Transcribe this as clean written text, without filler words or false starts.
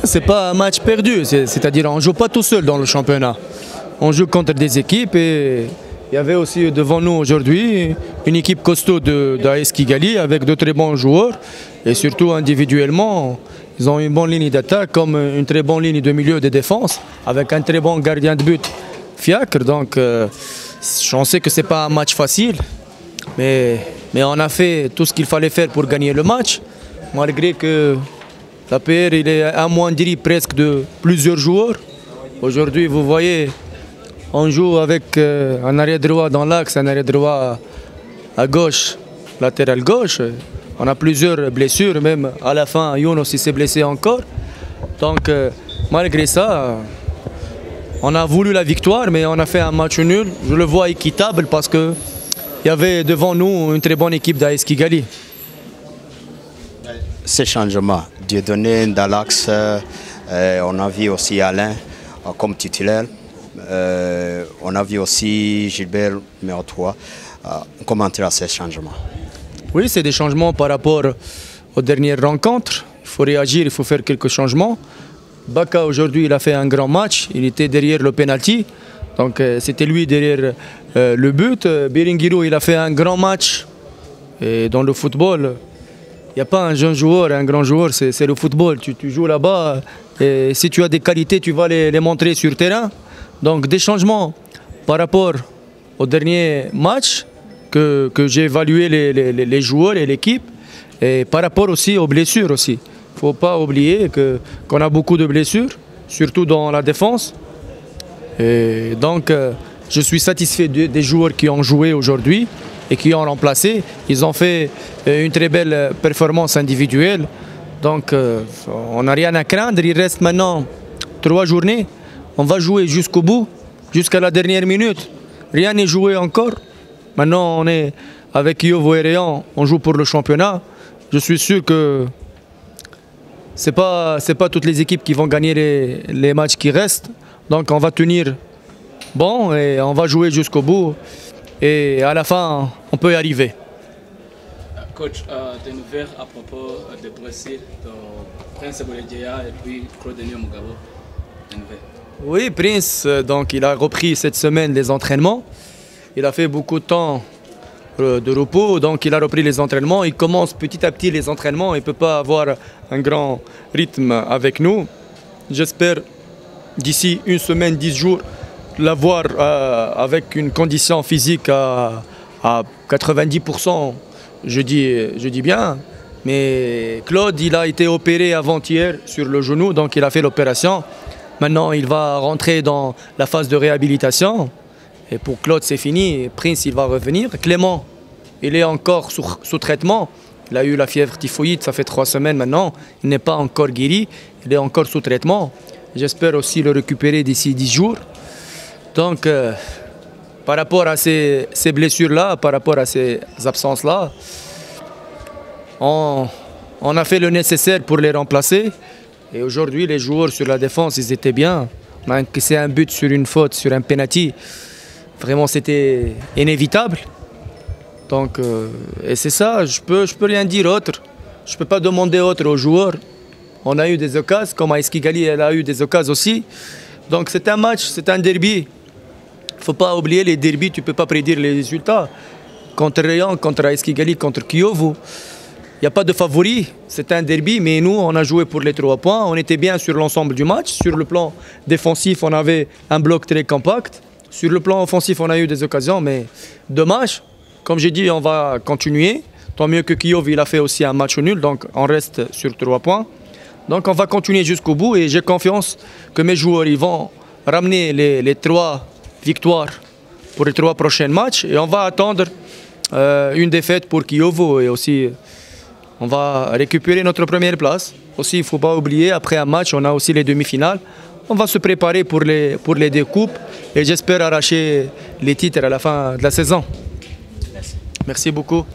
C'est pas un match perdu, c'est-à-dire on ne joue pas tout seul dans le championnat. On joue contre des équipes et il y avait aussi devant nous aujourd'hui une équipe costaud d'AS Kigali avec de très bons joueurs et surtout individuellement, ils ont une bonne ligne d'attaque comme une très bonne ligne de milieu de défense avec un très bon gardien de but, Fiacre. Donc on sait que ce n'est pas un match facile, mais on a fait tout ce qu'il fallait faire pour gagner le match, malgré que l'APR il est amoindri presque de plusieurs joueurs. Aujourd'hui, vous voyez, on joue avec un arrière droit dans l'axe, un arrière droit à gauche, latéral gauche. On a plusieurs blessures, même à la fin, Youn aussi s'est blessé encore. Donc, malgré ça, on a voulu la victoire, mais on a fait un match nul. Je le vois équitable parce qu'il y avait devant nous une très bonne équipe d'AS Kigali. Ces changements, Dieudonné dans l'axe, on a vu aussi Alain comme titulaire. On a vu aussi Gilbert numéro 3. Comment à ces changements? Oui, c'est des changements par rapport aux dernières rencontres. Il faut réagir, il faut faire quelques changements. Baka aujourd'hui, il a fait un grand match. Il était derrière le penalty. Donc c'était lui derrière le but. Biringiro, il a fait un grand match. Et dans le football, il n'y a pas un jeune joueur, un grand joueur, c'est le football. Tu joues là-bas et si tu as des qualités, tu vas les montrer sur le terrain. Donc des changements par rapport au dernier match que j'ai évalué les joueurs et l'équipe et par rapport aussi aux blessures aussi. Il ne faut pas oublier qu'on a beaucoup de blessures, surtout dans la défense. Et donc je suis satisfait des joueurs qui ont joué aujourd'hui et qui ont remplacé. Ils ont fait une très belle performance individuelle. Donc on n'a rien à craindre. Il reste maintenant 3 journées. On va jouer jusqu'au bout, jusqu'à la dernière minute. Rien n'est joué encore. Maintenant, on est avec Kiovo et Réan, on joue pour le championnat. Je suis sûr que ce n'est pas toutes les équipes qui vont gagner les matchs qui restent. Donc on va tenir bon et on va jouer jusqu'au bout. Et à la fin, on peut y arriver. Coach, des nouvelles à propos de Brésil, de Prince Boledjeya et puis Claude Mugabo. Des nouvelles. Oui, Prince, donc il a repris cette semaine les entraînements. Il a fait beaucoup de temps de repos, donc il a repris les entraînements. Il commence petit à petit les entraînements. Il ne peut pas avoir un grand rythme avec nous. J'espère d'ici une semaine, 10 jours, l'avoir avec une condition physique à 90%, je dis bien. Mais Claude, il a été opéré avant-hier sur le genou, donc il a fait l'opération. Maintenant, il va rentrer dans la phase de réhabilitation. Et pour Claude, c'est fini. Prince, il va revenir. Clément, il est encore sous traitement. Il a eu la fièvre typhoïde, ça fait 3 semaines maintenant. Il n'est pas encore guéri. Il est encore sous traitement. J'espère aussi le récupérer d'ici 10 jours. Donc, par rapport à ces blessures-là, par rapport à ces absences-là, on a fait le nécessaire pour les remplacer. Et aujourd'hui, les joueurs sur la défense, ils étaient bien. On a encaissé un but sur une faute, sur un penalty. Vraiment, c'était inévitable. Donc, et c'est ça, je peux rien dire autre. Je ne peux pas demander autre aux joueurs. On a eu des occasions, comme AS Kigali, elle a eu des occasions aussi. Donc c'est un match, c'est un derby. Il ne faut pas oublier les derbys, tu ne peux pas prédire les résultats. Contre Réan, contre AS Kigali, contre Kiovo. Il n'y a pas de favori, c'est un derby, mais nous, on a joué pour les 3 points. On était bien sur l'ensemble du match. Sur le plan défensif, on avait un bloc très compact. Sur le plan offensif, on a eu des occasions, mais dommage. Comme j'ai dit, on va continuer. Tant mieux que Kiev, il a fait aussi un match nul, donc on reste sur 3 points. Donc on va continuer jusqu'au bout et j'ai confiance que mes joueurs ils vont ramener les 3 victoires pour les 3 prochains matchs. Et on va attendre une défaite pour Kiovo et aussi on va récupérer notre première place. Aussi, il ne faut pas oublier, après un match, on a aussi les demi-finales. On va se préparer pour les 2 coupes et j'espère arracher les titres à la fin de la saison. Merci beaucoup.